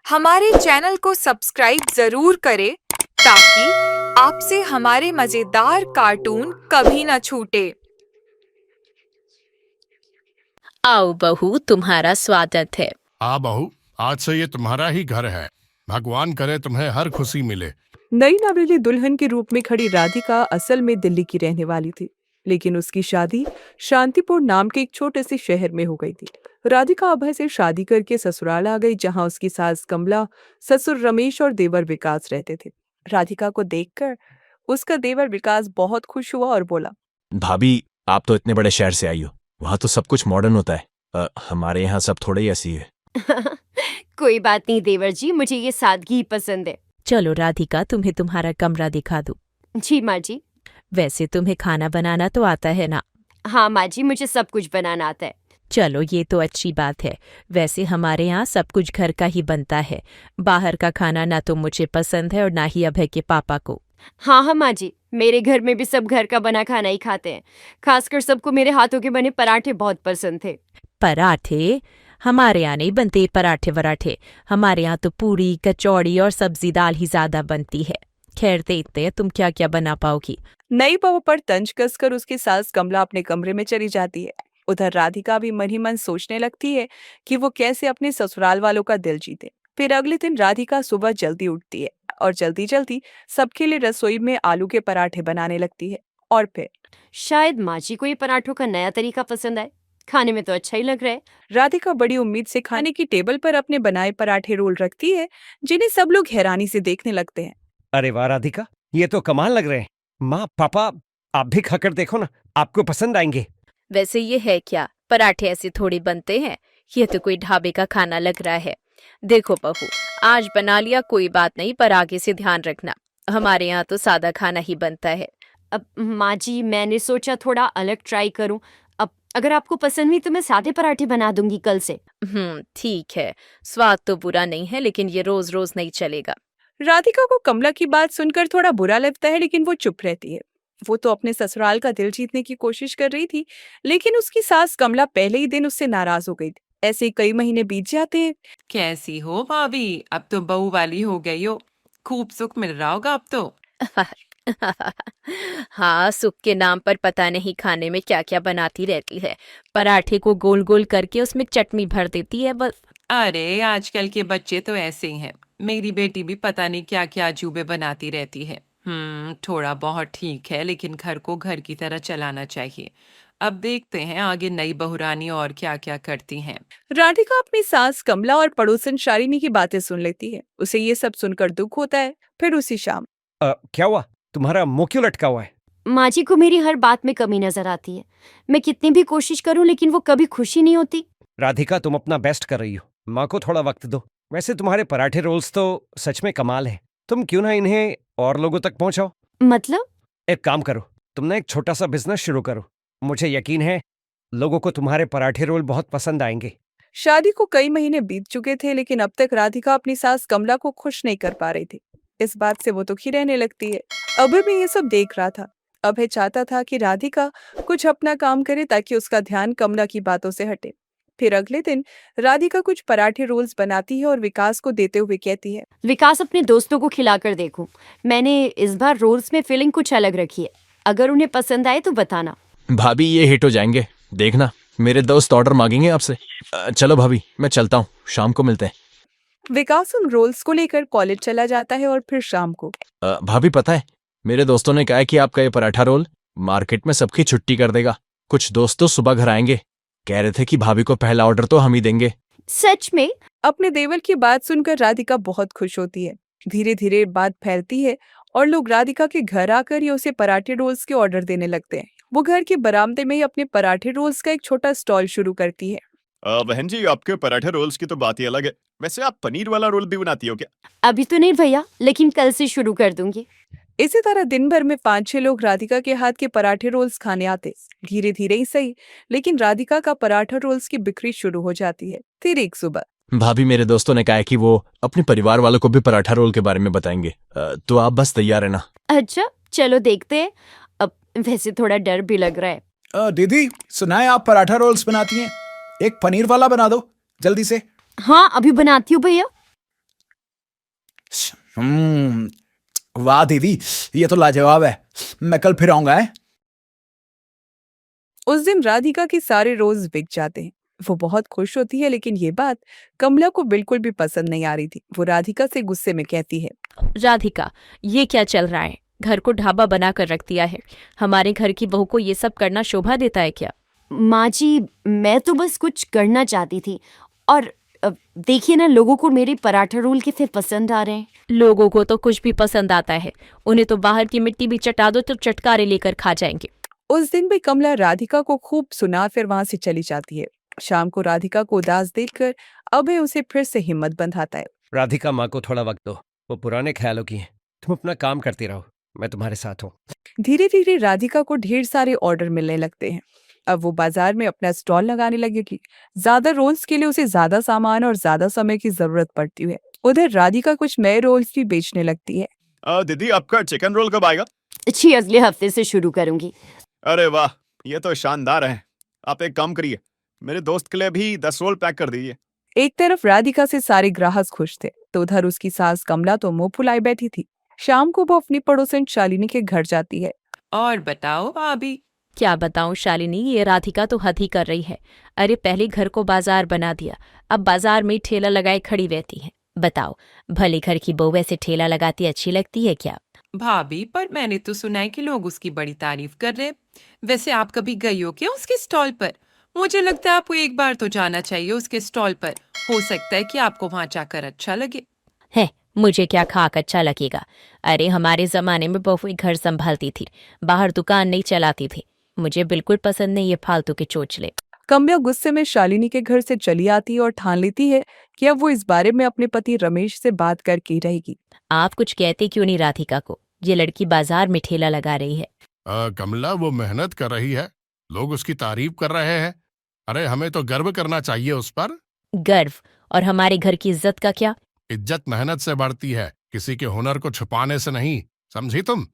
हमारे चैनल को सब्सक्राइब जरूर करें ताकि आपसे हमारे मजेदार कार्टून कभी न छूटे। आओ बहू, तुम्हारा स्वागत है। बहू, आज से ये तुम्हारा ही घर है। भगवान करे तुम्हें हर खुशी मिले। नई नवेली दुल्हन के रूप में खड़ी राधिका असल में दिल्ली की रहने वाली थी, लेकिन उसकी शादी शांतिपुर नाम के एक छोटे से शहर में हो गई थी। राधिका अभय से शादी करके ससुराल आ गई, जहां उसकी सास कमला, ससुर रमेश और देवर विकास रहते थे। राधिका को देखकर उसका देवर विकास बहुत खुश हुआ और बोला, भाभी, आप तो इतने बड़े शहर से आई हो, वहाँ तो सब कुछ मॉडर्न होता है। हमारे यहाँ सब थोड़ा ही ऐसी है। कोई बात नहीं देवर जी, मुझे ये सादगी ही पसंद है। चलो राधिका, तुम्हें तुम्हारा कमरा दिखा दूं। जी माँ जी। वैसे तुम्हें खाना बनाना तो आता है ना? हाँ माँ जी, मुझे सब कुछ बनाना आता है। चलो, ये तो अच्छी बात है। वैसे हमारे यहाँ सब कुछ घर का ही बनता है। बाहर का खाना ना तो मुझे पसंद है और ना ही अभय के पापा को। हाँ माँ जी, मेरे घर में भी सब घर का बना खाना ही खाते हैं। खासकर सबको मेरे हाथों के बने पराठे बहुत पसंद थे। पराठे? हमारे यहाँ नहीं बनते पराठे वराठे। हमारे यहाँ तो पूरी, कचौड़ी और सब्जी दाल ही ज्यादा बनती है। खैर, देखते हैं तुम क्या क्या बना पाओगी। नई बहू पर तंज कसकर उसकी सास कमला अपने कमरे में चली जाती है। उधर राधिका भी मन ही मन सोचने लगती है कि वो कैसे अपने ससुराल वालों का दिल जीते। फिर अगले दिन राधिका सुबह जल्दी उठती है और जल्दी जल्दी सबके लिए रसोई में आलू के पराठे बनाने लगती है। और फिर शायद माँ जी को ये पराठों का नया तरीका पसंद आए। खाने में तो अच्छा ही लग रहा है। राधिका बड़ी उम्मीद से खाने की टेबल पर अपने बनाए पराठे रोल रखती है, जिन्हें सब लोग हैरानी से देखने लगते हैं। अरे वाह राधिका, ये तो कमाल लग रहे हैं। माँ पापा, आप भी खाकर देखो ना, आपको पसंद आएंगे। वैसे ये है क्या? पराठे ऐसे थोड़ी बनते हैं। ये तो कोई ढाबे का खाना लग रहा है। देखो बहू, आज बना लिया कोई बात नहीं, पर आगे से ध्यान रखना। हमारे यहाँ तो सादा खाना ही बनता है। अब माँ जी, मैंने सोचा थोड़ा अलग ट्राई करूं। अब अगर आपको पसंद हुई तो मैं सादे पराठे बना दूंगी कल से। ठीक है। स्वाद तो बुरा नहीं है, लेकिन ये रोज रोज नहीं चलेगा। राधिका को कमला की बात सुनकर थोड़ा बुरा लगता है, लेकिन वो चुप रहती है। वो तो अपने ससुराल का दिल जीतने की कोशिश कर रही थी, लेकिन उसकी सास कमला पहले ही दिन उससे नाराज हो गई थी। ऐसे ही कई महीने बीत जाते हैं। कैसी हो भाभी? अब तो बहू वाली हो गई हो। खूब सुख मिल रहा होगा अब तो। हाँ, सुख के नाम पर पता नहीं खाने में क्या क्या बनाती रहती है। पराठे को गोल गोल करके उसमें चटनी भर देती है बस। अरे आजकल के बच्चे तो ऐसे ही हैं। मेरी बेटी भी पता नहीं क्या क्या अजूबे बनाती रहती है। थोड़ा बहुत ठीक है, लेकिन घर को घर की तरह चलाना चाहिए। अब देखते हैं आगे नई बहुरानी और क्या क्या करती हैं। राधिका अपनी सास कमला और पड़ोसन शालिनी की बातें सुन लेती है। उसे ये सब सुनकर दुख होता है। फिर उसी शाम क्या हुआ? तुम्हारा मुंह क्यों लटका हुआ है? माँ जी को मेरी हर बात में कमी नजर आती है। मैं कितनी भी कोशिश करूं, लेकिन वो कभी खुशी नहीं होती। राधिका, तुम अपना बेस्ट कर रही हो, माँ को थोड़ा वक्त दो। वैसे तुम्हारे पराठे रोल्स तो सच में कमाल है। तुम क्यों ना इन्हें और लोगों तक पहुंचाओ? मतलब? एक काम करो, तुम ना एक छोटा सा बिजनेस शुरू करो। मुझे यकीन है लोगों को तुम्हारे पराठे रोल बहुत पसंद आएंगे। शादी को कई महीने बीत चुके थे, लेकिन अब तक राधिका अपनी सास कमला को खुश नहीं कर पा रही थी। इस बात से वो दुखी रहने लगती है। अभय भी ये सब देख रहा था। अभय चाहता था कि राधिका कुछ अपना काम करे ताकि उसका ध्यान कमला की बातों से हटे। फिर अगले दिन राधिका कुछ पराठे रोल्स बनाती है और विकास को देते हुए कहती है, विकास, अपने दोस्तों को खिलाकर देखूं। मैंने इस बार रोल्स में फिलिंग कुछ अलग रखी है। अगर उन्हें पसंद आए तो बताना। भाभी, ये हिट हो जाएंगे, देखना। मेरे दोस्त ऑर्डर मांगेंगे आपसे। चलो भाभी, मैं चलता हूँ, शाम को मिलते हैं। विकास उन रोल्स को लेकर कॉलेज चला जाता है और फिर शाम को भाभी, पता है, मेरे दोस्तों ने कहा है कि आपका ये पराठा रोल मार्केट में सबकी छुट्टी कर देगा। कुछ दोस्त तो सुबह घर आएंगे, कह रहे थे कि भाभी को पहला ऑर्डर तो हम ही देंगे। सच में? अपने देवर की बात सुनकर राधिका बहुत खुश होती है। धीरे धीरे बात फैलती है और लोग राधिका के घर आकर ही उसे पराठे रोल्स के ऑर्डर देने लगते हैं। वो घर के बरामदे में ही अपने पराठे रोल्स का एक छोटा स्टॉल शुरू करती है। बहन जी, आपके पराठे रोल्स की तो बात ही अलग है। वैसे आप पनीर वाला रोल भी बनाती हो क्या? अभी तो नहीं भैया, लेकिन कल से शुरू कर दूंगी। इसी तरह दिन भर में 5-6 लोग राधिका के हाथ के पराठे रोल्स खाने आते। धीरे धीरे ही सही, लेकिन राधिका का पराठा रोल्स की बिक्री शुरू हो जाती है। फिर एक सुबह भाभी, मेरे दोस्तों ने कहा है कि वो अपने परिवार वालों को भी पराठा रोल के बारे में बताएंगे। तो आप बस तैयार है ना? अच्छा, चलो देखते हैं। अब वैसे थोड़ा डर भी लग रहा है। दीदी, सुना है आप पराठा रोल्स बनाती हैं? एक पनीर वाला बना दो जल्दी से। हाँ, अभी बनाती हूँ भैया। वाह दीदी, ये तो लाजवाब है। मैं कल फिर आऊंगा है। उस दिन राधिका के सारे रोज बिक जाते हैं। वो बहुत खुश होती है, लेकिन ये बात कमला को बिल्कुल भी पसंद नहीं आ रही थी। वो राधिका से गुस्से में कहती है, राधिका, ये क्या चल रहा है? घर को ढाबा बना कर रख दिया है। हमारे घर की बहू को ये सब करना शोभा देता है क्या? माँ जी, मैं तो बस कुछ करना चाहती थी। और देखिए ना, लोगों को मेरे पराठा रोल कितने पसंद आ रहे हैं। लोगों को तो कुछ भी पसंद आता है। उन्हें तो बाहर की मिट्टी भी चटा दो तो चटकारे लेकर खा जाएंगे। उस दिन भी कमला राधिका को खूब सुना फिर वहां से चली जाती है। शाम को राधिका को उदास देखकर अभय उसे फिर से हिम्मत बंधाता है। राधिका, माँ को थोड़ा वक्त दो, वो पुराने ख्यालों की हैं। तुम अपना काम करती रहो, मैं तुम्हारे साथ हूँ। धीरे धीरे राधिका को ढेर सारे ऑर्डर मिलने लगते हैं। अब वो बाजार में अपना स्टॉल लगाने लगेगी। ज्यादा रोल्स के लिए उसे ज्यादा सामान और ज्यादा समय की जरूरत पड़ती है। उधर राधिका कुछ नए रोल्स भी बेचने लगती है। दीदी, आपका चिकन रोल कब आएगा? अच्छी, अगले हफ्ते से शुरू करूंगी। अरे वाह, ये तो शानदार है। आप एक काम करिए, मेरे दोस्त के लिए भी 10 रोल पैक कर दीजिए। एक तरफ राधिका से सारे ग्राहक खुश थे, तो उधर उसकी सास कमला तो मुंह फुलाए बैठी थी। शाम को वो अपनी पड़ोसन शालिनी के घर जाती है। और बताओ भाभी। क्या बताऊं शालिनी, ये राधिका तो हद ही कर रही है। अरे पहले घर को बाजार बना दिया, अब बाजार में ही ठेला लगाए खड़ी रहती है। बताओ, भले घर की बहू ऐसे ठेला लगाती अच्छी लगती है क्या? भाभी, पर मैंने तो सुना है कि लोग उसकी बड़ी तारीफ कर रहे हैं। वैसे आप कभी गई हो क्या उसके स्टॉल पर? मुझे लगता है आपको एक बार तो जाना चाहिए उसके स्टॉल पर। हो सकता है कि आपको वहां जाकर अच्छा लगे। है, मुझे क्या खाक अच्छा लगेगा? अरे हमारे जमाने में बहू घर संभालती थी, बाहर दुकान नहीं चलाती थी। मुझे बिल्कुल पसंद नहीं ये फालतू के चोचले। कमला गुस्से में शालिनी के घर से चली आती है और ठान लेती है कि अब वो इस बारे में अपने पति रमेश से बात करके ही रहेगी। आप कुछ कहते क्यों नहीं राधिका को? ये लड़की बाजार में ठेला लगा रही है। कमला, वो मेहनत कर रही है, लोग उसकी तारीफ कर रहे हैं। अरे हमें तो गर्व करना चाहिए उस पर। गर्व? और हमारे घर की इज्जत का क्या? इज्जत मेहनत से बढ़ती है, किसी के हुनर को छुपाने से नहीं, समझी तुम?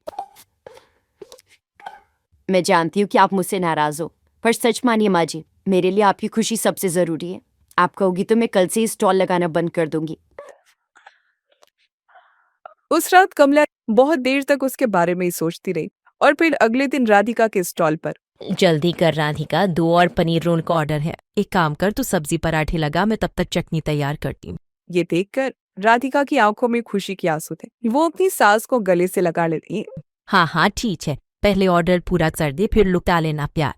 मैं जानती हूँ कि आप मुझसे नाराज हो, पर सच मानिए माँ जी, मेरे लिए आपकी खुशी सबसे जरूरी है। आप कहोगी तो मैं कल से ही स्टॉल लगाना बंद कर दूंगी। उस रात कमला बहुत देर तक उसके बारे में ही सोचती रही और फिर अगले दिन राधिका के स्टॉल पर। जल्दी कर राधिका, 2 और पनीर रोल का ऑर्डर है। एक काम कर, तू सब्जी पराठे लगा, मैं तब तक चटनी तैयार करती हूँ। ये देखकर राधिका की आंखों में खुशी के आंसू थे। वो अपनी सास को गले से लगा लेती। हाँ हाँ ठीक है, पहले ऑर्डर पूरा कर दे, फिर लुटा लेना प्यार।